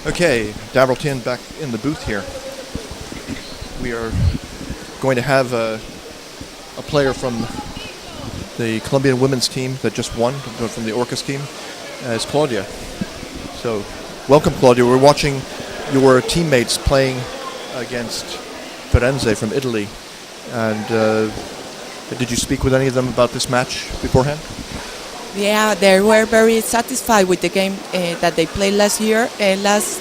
Okay, Daryl Tin back in the booth here. We are going to have a player from the Colombian women's team that just won, from the Orcas team, is Claudia. So, welcome Claudia. We're watching your teammates playing against Firenze from Italy. And did you speak with any of them about this match beforehand? Yeah, they were very satisfied with the game that they played last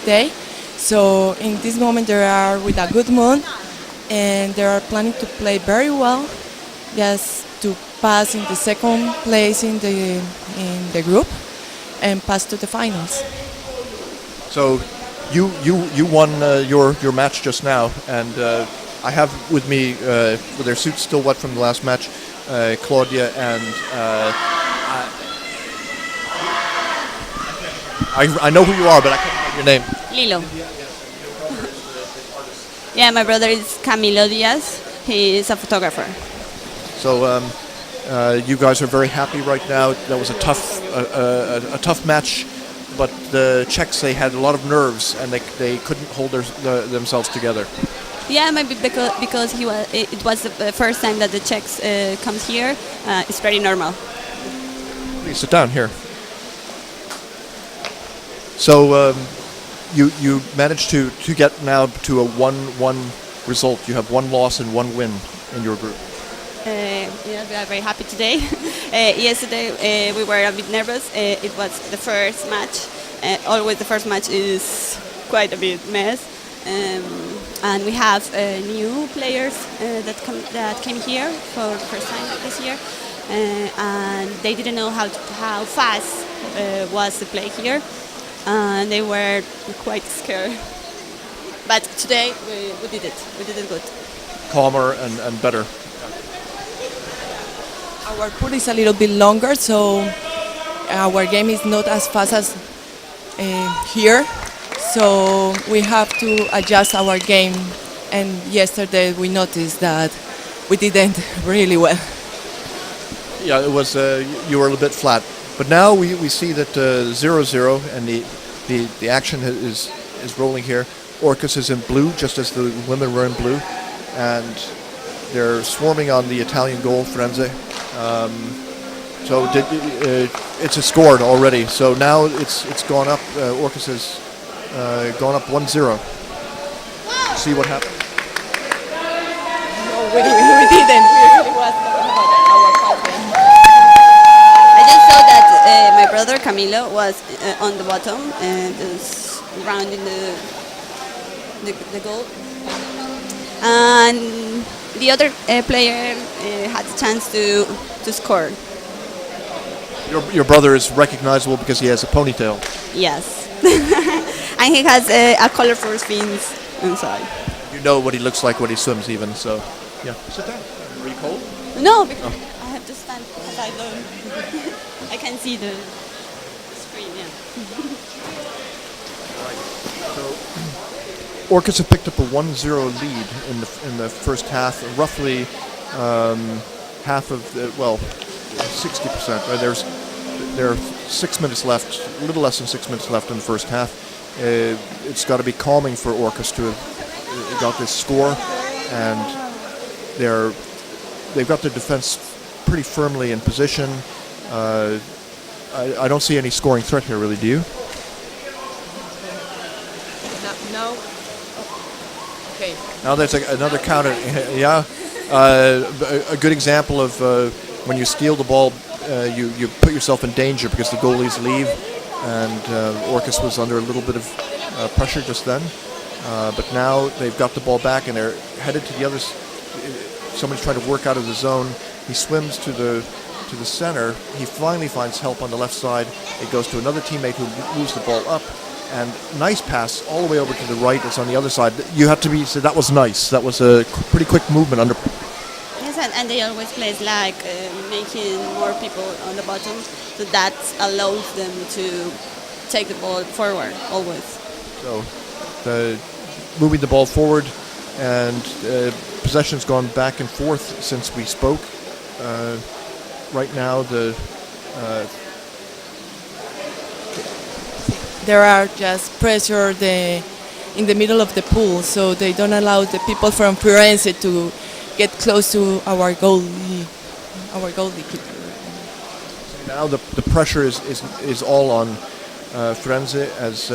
day. So in this moment they are with a good mood and they are planning to play very well, just to pass in the second place in the group and pass to the finals. So you won your match just now, and I have with me, with their suits still wet from the last match, Claudia and I know who you are, but I can't remember your name. Lilo. Yeah, my brother is Camilo Diaz. He is a photographer. So you guys are very happy right now. That was a tough match, but the Czechs, they had a lot of nerves and they couldn't hold themselves together. Yeah, maybe because it was the first time that the Czechs comes here. It's very normal. Please sit down here. So you managed to get now to a 1-1 result. You have one loss and one win in your group. Yeah, we are very happy today. Yesterday we were a bit nervous. It was the first match. Always the first match is quite a bit mess. And we have new players that came here for the first time this year. And they didn't know how fast was the play here. And they were quite scared. But today we did it. We did it good. Calmer and better. Our pool is a little bit longer, so our game is not as fast as here. So we have to adjust our game. And yesterday we noticed that we didn't really well. Yeah, it was you were a little bit flat. But now we see that 0-0 and the action is rolling here. Orcas is in blue, just as the women were in blue, and they're swarming on the Italian goal, Firenze. So it's scored already. So now it's gone up. Orcas has gone up 1-0. See what happened? No, we didn't. We really was our partner. I just saw that my brother Camilo was on the bottom and just rounding the goal. And the other player had the chance to score. Your brother is recognizable because he has a ponytail. Yes. And he has a colorful fins inside. You know what he looks like when he swims even, so yeah. Sit down. Are you cold? No, because I have to stand because I don't. I can see the screen, yeah. So Orcas have picked up a 1-0 lead in the first half, roughly half of 60%. There are 6 minutes left, a little less than 6 minutes left in the first half. It's got to be calming for Orcas to have got this score, and they've got their defense pretty firmly in position. I don't see any scoring threat here, really. Do you? No. Okay. Now there's another counter. Yeah, a good example of when you steal the ball, you put yourself in danger because the goalies leave, and Orcas was under a little bit of pressure just then. But now they've got the ball back and they're headed to the other. Somebody's trying to work out of the zone. He swims to the center. He finally finds help on the left side. It goes to another teammate who moves the ball up, and nice pass all the way over to the right. It's on the other side. You have to say that was nice. That was a pretty quick movement under. Yes, and they always play like making more people on the bottom, so that allows them to take the ball forward always. So, moving the ball forward, and possession's gone back and forth since we spoke. Right now, there are just pressure in the middle of the pool, so they don't allow the people from Firenze to get close to our goalie keeper. Now the pressure is all on Firenze as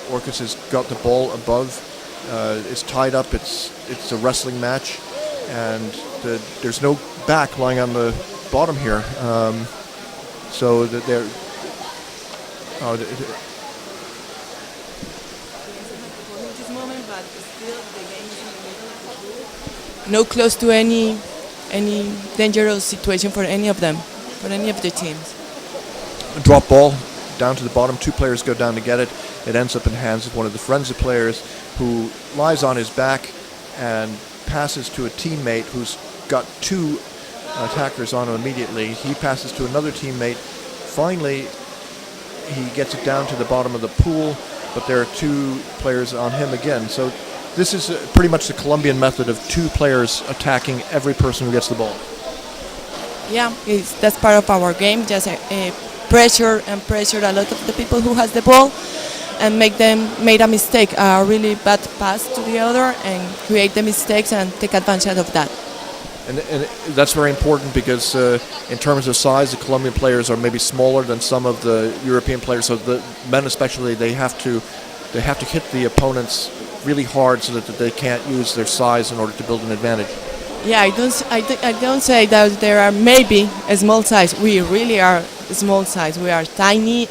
Orcas has got the ball above. It's tied up. It's a wrestling match, and there's no back lying on the bottom here. So that they're. No close to any dangerous situation for any of them, for any of the teams. Drop ball down to the bottom. Two players go down to get it. It ends up in the hands of one of the Firenze players, who lies on his back and passes to a teammate who's got two attackers on him immediately. He passes to another teammate. Finally, he gets it down to the bottom of the pool, but there are two players on him again. So this is pretty much the Colombian method of two players attacking every person who gets the ball. Yeah, that's part of our game. Just pressure a lot of the people who has the ball, and made a mistake, a really bad pass to the other, and create the mistakes and take advantage of that. And that's very important because in terms of size, the Colombian players are maybe smaller than some of the European players. So the men especially, they have to hit the opponents really hard so that they can't use their size in order to build an advantage. Yeah, I don't say that there are maybe a small size. We really are small size. We are tiny,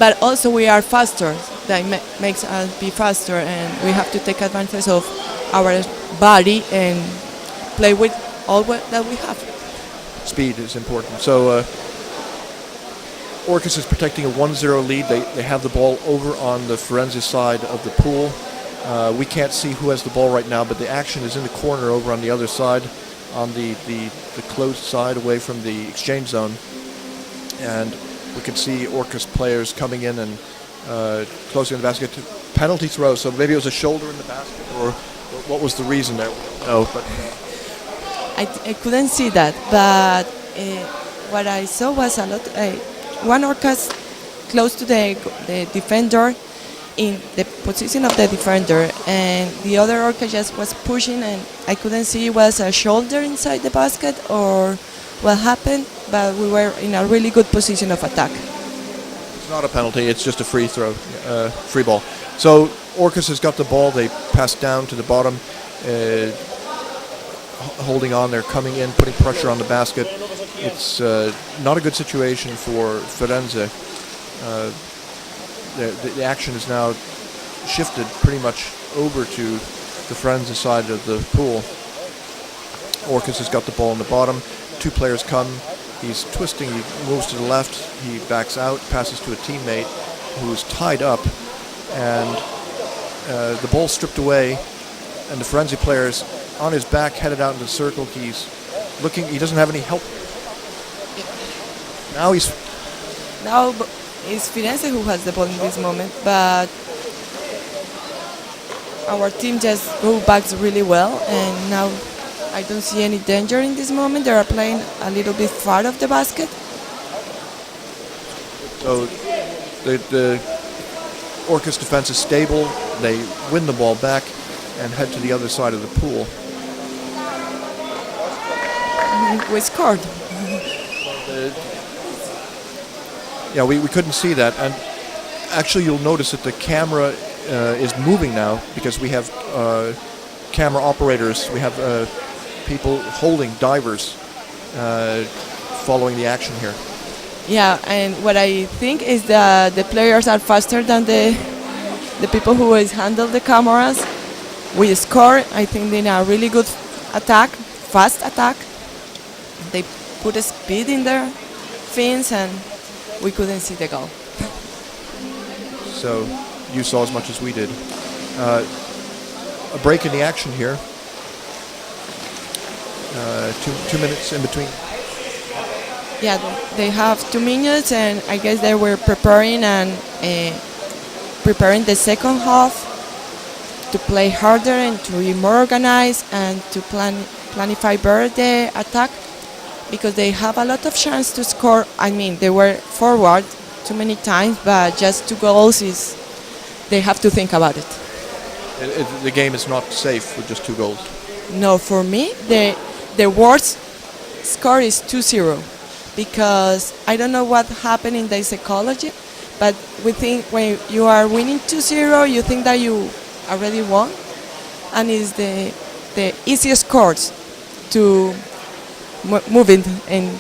but also we are faster. That makes us be faster, and we have to take advantage of our body and play with all that we have. Speed is important. So Orcas is protecting a 1-0 lead. They have the ball over on the Firenze side of the pool. We can't see who has the ball right now, but the action is in the corner over on the other side, on the closed side away from the exchange zone. And we can see Orcas players coming in and closing the basket. Penalty throw, so maybe it was a shoulder in the basket, or what was the reason there? No, but I couldn't see that, but what I saw was one Orcas close to the defender, in the position of the defender, and the other Orca just was pushing, and I couldn't see it was a shoulder inside the basket or what happened, but we were in a really good position of attack. It's not a penalty, it's just a free throw, free ball. So Orcas has got the ball, they pass down to the bottom, holding on, they're coming in, putting pressure on the basket. It's not a good situation for Firenze. The action is now shifted pretty much over to the Firenze side of the pool. Orcas has got the ball on the bottom. Two players come. He's twisting. He moves to the left. He backs out, passes to a teammate who's tied up, and the ball's stripped away. And the Firenze player's on his back, headed out into the circle. He's looking. He doesn't have any help. Now it's Firenze who has the ball in this moment, but our team just go back really well, and now I don't see any danger in this moment. They are playing a little bit far of the basket. So the Orcas defense is stable. They win the ball back and head to the other side of the pool. We scored. Yeah, we couldn't see that, and actually you'll notice that the camera is moving now because we have camera operators. We have people holding divers following the action here. Yeah, and what I think is that the players are faster than the people who always handle the cameras. We score, I think, in a really good attack, fast attack. They put a speed in their fins, and we couldn't see the goal. So you saw as much as we did. A break in the action here. 2 minutes in between. Yeah, they have 2 minutes, and I guess they were preparing the second half to play harder and to be more organized and to planify better the attack, because they have a lot of chance to score. I mean, they were forward too many times, but just 2 goals is they have to think about it. The game is not safe with just 2 goals. No, for me, the worst score is 2-0 because I don't know what happened in the psychology, but we think when you are winning 2-0, you think that you already won, and it's the easiest course to move it and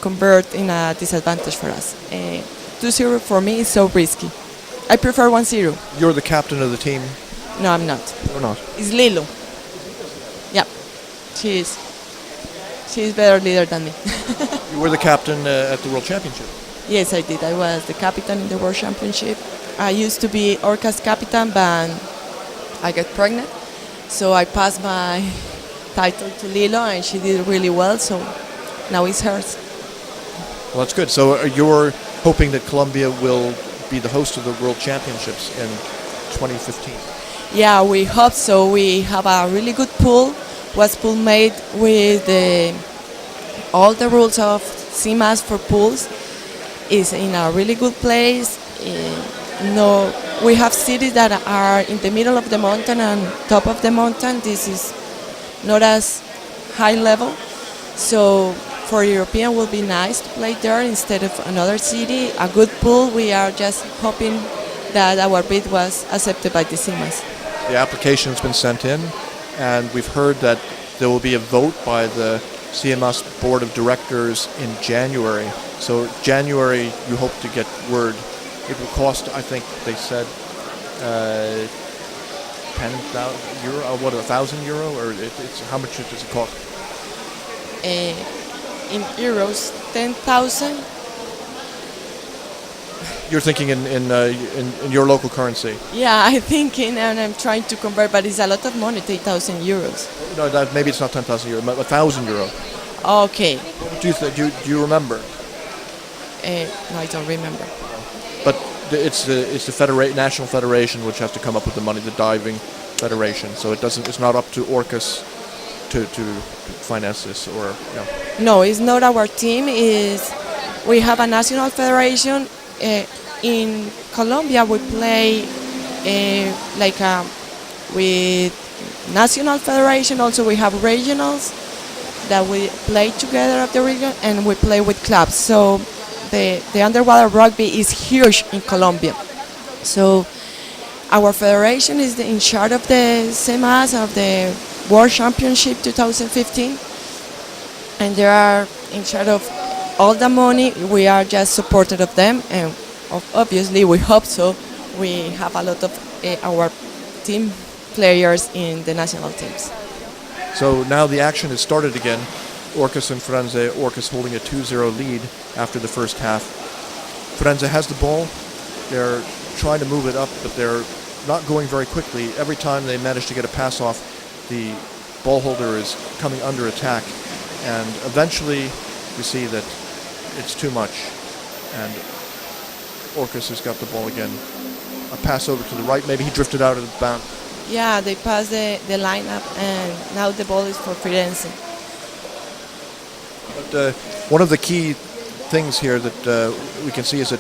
convert in a disadvantage for us. 2-0 for me is so risky. I prefer 1-0. You're the captain of the team. No, I'm not. Or not? It's Lilo. Yeah, she is. She's better leader than me. You were the captain at the World Championship. Yes, I did. I was the captain in the World Championship. I used to be Orcas captain, but I got pregnant. So I passed my title to Lilo, and she did really well, so now it's hers. Well, that's good. So you're hoping that Colombia will be the host of the World Championships in 2015? Yeah, we hope so. We have a really good pool. Was pool made with all the rules of CMAS for pools. Is in a really good place. No, we have cities that are in the middle of the mountain and top of the mountain. This is not as high level, so for European will be nice to play there instead of another city. A good pool. We are just hoping that our bid was accepted by the CMAS. The application has been sent in, and we've heard that there will be a vote by the CMAS Board of Directors in January. So January, you hope to get word. It will cost, I think they said, 10,000 euro. What, 1,000 euro, or it's how much does it cost? In euros, 10,000. You're thinking in your local currency. Yeah, I'm thinking, and I'm trying to convert, but it's a lot of money, 10,000 euros. No, maybe it's not 10,000 euro, 1,000 euro. Okay. Do you remember? No, I don't remember. But it's the national federation which has to come up with the money, the diving federation. So it's not up to Orcas to finance this, or no. No, it's not our team. We have a national federation. In Colombia, we play with national federation. Also, we have regionals that we play together at the region, and we play with clubs. So the underwater rugby is huge in Colombia. So our federation is in charge of the CMAS of the World Championship 2015, and they are in charge of all the money. We are just supported of them, and obviously we hope so. We have a lot of our team players in the national teams. So now the action has started again. Orcas and Firenze. Orcas holding a 2-0 lead after the first half. Firenze has the ball. They're trying to move it up, but they're not going very quickly. Every time they manage to get a pass off, the ball holder is coming under attack, and eventually we see that it's too much, and Orcas has got the ball again. A pass over to the right, maybe he drifted out of the bound. Yeah, they passed the lineup, and now the ball is for Firenze. But one of the key things here that we can see is that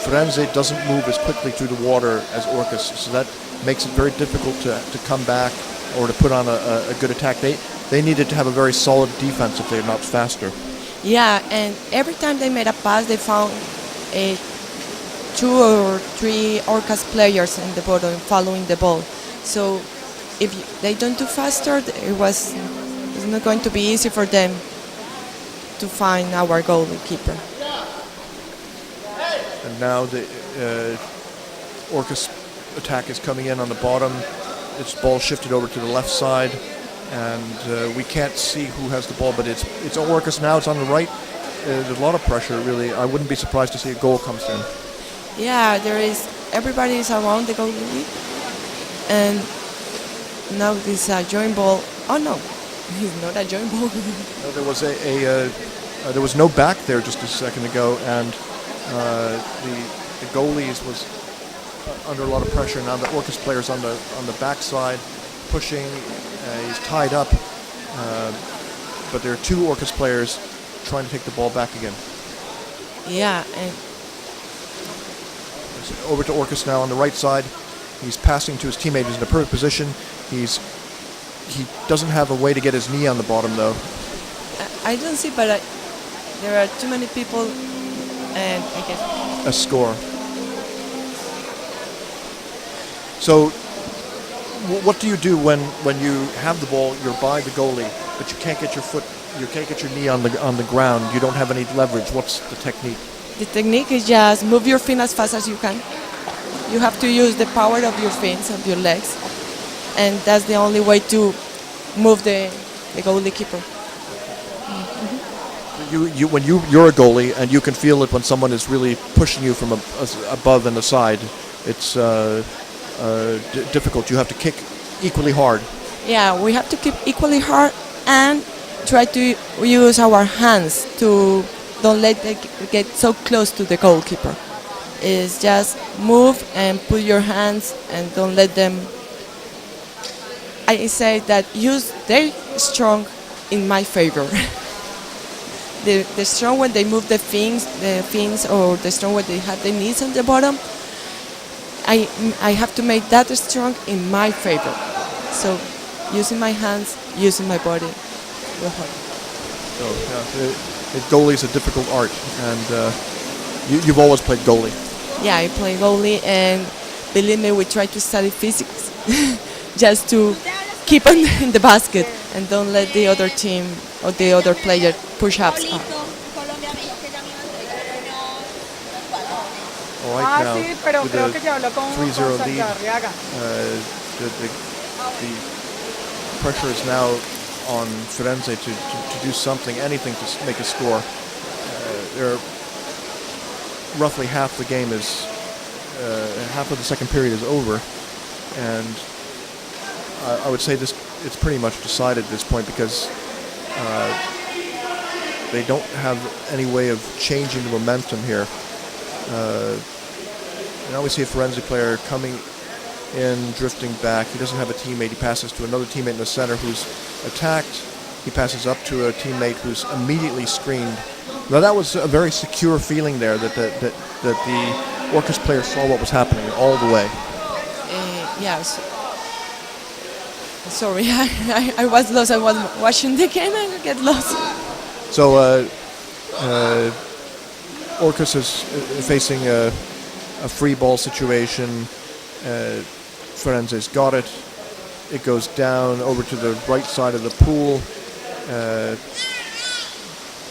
Firenze doesn't move as quickly through the water as Orcas, so that makes it very difficult to come back or to put on a good attack. They needed to have a very solid defense if they're not faster. Yeah, and every time they made a pass, they found 2 or 3 Orcas players in the bottom following the ball. So if they don't do faster, it's not going to be easy for them to find our goalkeeper. And now the Orcas attack is coming in on the bottom. Its ball shifted over to the left side, and we can't see who has the ball, but it's Orcas now. It's on the right. There's a lot of pressure, really. I wouldn't be surprised to see a goal comes in. Yeah, everybody is around the goalie, and now this joint ball. Oh no, it's not a joint ball. No, there was there was no back there just a second ago, and the goalies was under a lot of pressure. Now the Orcas player's on the backside, pushing. He's tied up, but there are 2 Orcas players trying to take the ball back again. Yeah, and over to Orcas now on the right side. He's passing to his teammate who's in a perfect position. He doesn't have a way to get his knee on the bottom though. I don't see, but there are too many people, and I guess A score. So, what do you do when you have the ball, you're by the goalie, but you can't get your knee on the ground? You don't have any leverage. What's the technique? the technique is just move your feet as fast as you can. You have to use the power of your feet and your legs, and that's the only way to move the goalkeeper. When you're a goalie and you can feel it when someone is really pushing you from above and aside, it's difficult. You have to kick equally hard. Yeah, we have to keep equally hard and try to use our hands to don't let it get so close to the goalkeeper. It's just move and put your hands and don't let them. I say that use their strong in my favor. The strong when they move the fins, or the strong when they have the knees on the bottom. I have to make that strong in my favor. So using my hands, using my body will help. So yeah, goalie is a difficult art, and you've always played goalie. Yeah, I play goalie, and believe me, we try to study physics just to keep on in the basket and don't let the other team or the other player push ups up. All right, now with the 3-0 lead, the pressure is now on Firenze to do something, anything to make a score. Roughly half the game is, half of the second period is over, and I would say it's pretty much decided at this point, because they don't have any way of changing the momentum here. Now we see a Firenze player coming in, drifting back. He doesn't have a teammate. He passes to another teammate in the center who's attacked. He passes up to a teammate who's immediately screened. Now that was a very secure feeling there, that the Orcas player saw what was happening all the way. Yes. Sorry, I was lost. I was watching the game and I get lost. So Orcas is facing a free ball situation. Firenze's got it. It goes down over to the right side of the pool.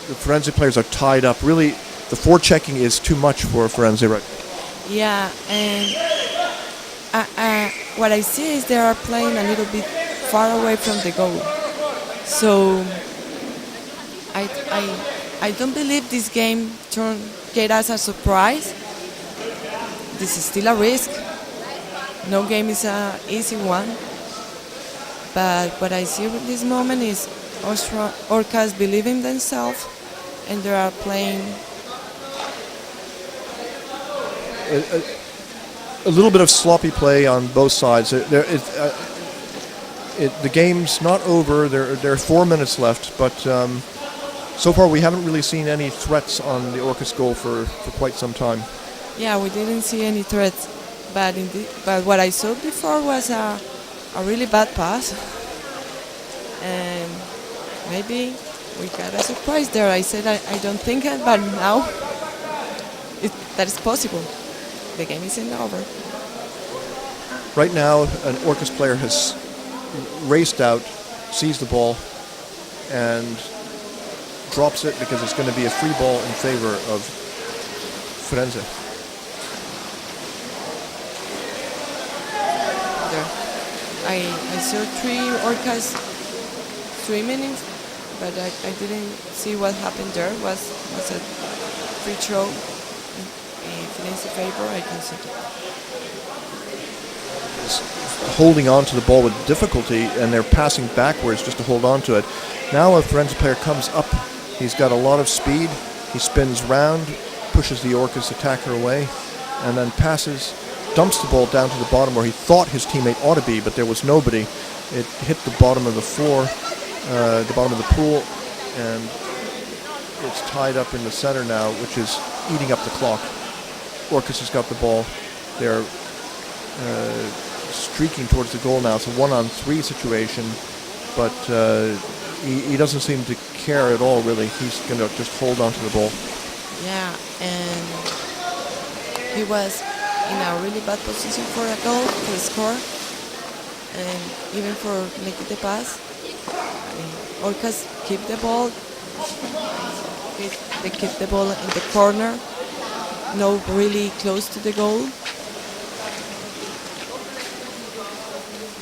The Firenze players are tied up. Really, the forechecking is too much for Firenze right now. Yeah, and what I see is they are playing a little bit far away from the goal. So I don't believe this game get us a surprise. This is still a risk. No game is an easy one. But what I see at this moment is Orcas believe in themselves, and they are playing. A little bit of sloppy play on both sides. The game's not over. There are 4 minutes left, but so far we haven't really seen any threats on the Orcas goal for quite some time. Yeah, we didn't see any threats, but what I saw before was a really bad pass, and maybe we got a surprise there. I said I don't think it, but now that is possible. The game isn't over. Right now, an Orcas player has raced out, sees the ball, and drops it because it's going to be a free ball in favor of Firenze. I saw 3 Orcas swimming, but I didn't see what happened there. Was a free throw in Firenze favor. I can see it. Holding on to the ball with difficulty, and they're passing backwards just to hold on to it. Now a Firenze player comes up. He's got a lot of speed. He spins round, pushes the Orcas attacker away, and then dumps the ball down to the bottom where he thought his teammate ought to be, but there was nobody. It hit the bottom of the floor, the bottom of the pool, and it's tied up in the center now, which is eating up the clock. Orcas has got the ball. They're streaking towards the goal now. It's a 1-on-3 situation, but he doesn't seem to care at all, really. He's going to just hold on to the ball. Yeah, and he was in a really bad position for a goal, for a score, and even for making the pass. Orcas keep the ball. They keep the ball in the corner, no really close to the goal,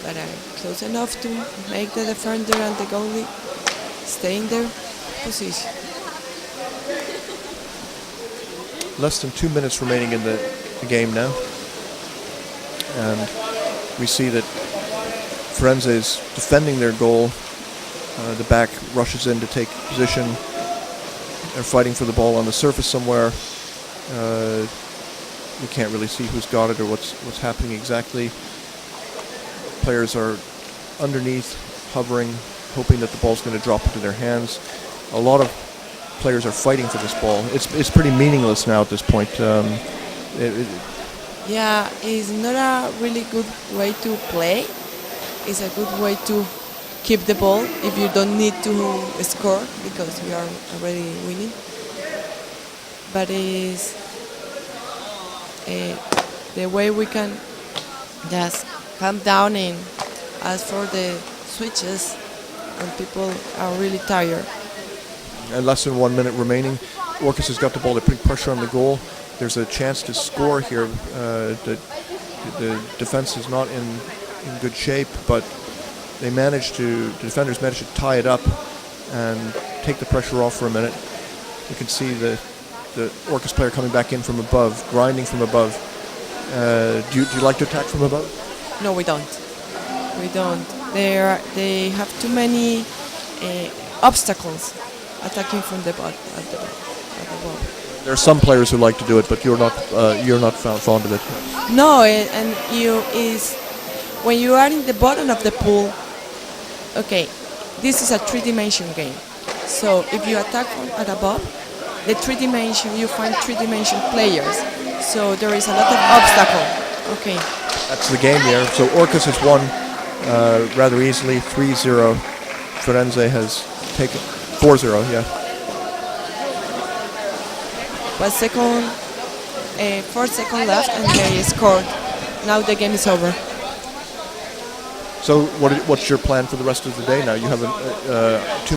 but close enough to make the defender and the goalie stay in their position. Less than 2 minutes remaining in the game now, and we see that Firenze is defending their goal. The back rushes in to take position. They're fighting for the ball on the surface somewhere. You can't really see who's got it or what's happening exactly. Players are underneath, hovering, hoping that the ball's going to drop into their hands. A lot of players are fighting for this ball. It's pretty meaningless now at this point. Yeah, it's not a really good way to play. It's a good way to keep the ball if you don't need to score because you are already winning. But it's the way we can just calm down and ask for the switches when people are really tired. And less than 1 minute remaining. Orcas has got the ball. They're putting pressure on the goal. There's a chance to score here. The defense is not in good shape, but the defenders managed to tie it up and take the pressure off for a minute. You can see the Orcas player coming back in from above, grinding from above. Do you like to attack from above? No, we don't. We don't. They have too many obstacles attacking from the ball. At the ball. There are some players who like to do it, but you're not fond of it. No, and when you are in the bottom of the pool. Okay, this is a three-dimension game. So if you attack at above, the three-dimension, you find three-dimension players. So there is a lot of obstacle. Okay. That's the game here. So Orcas has won rather easily, 3-0. Firenze has taken 4-0, yeah. 4 seconds left and they scored. Now the game is over. So what's your plan for the rest of the day now? You have 2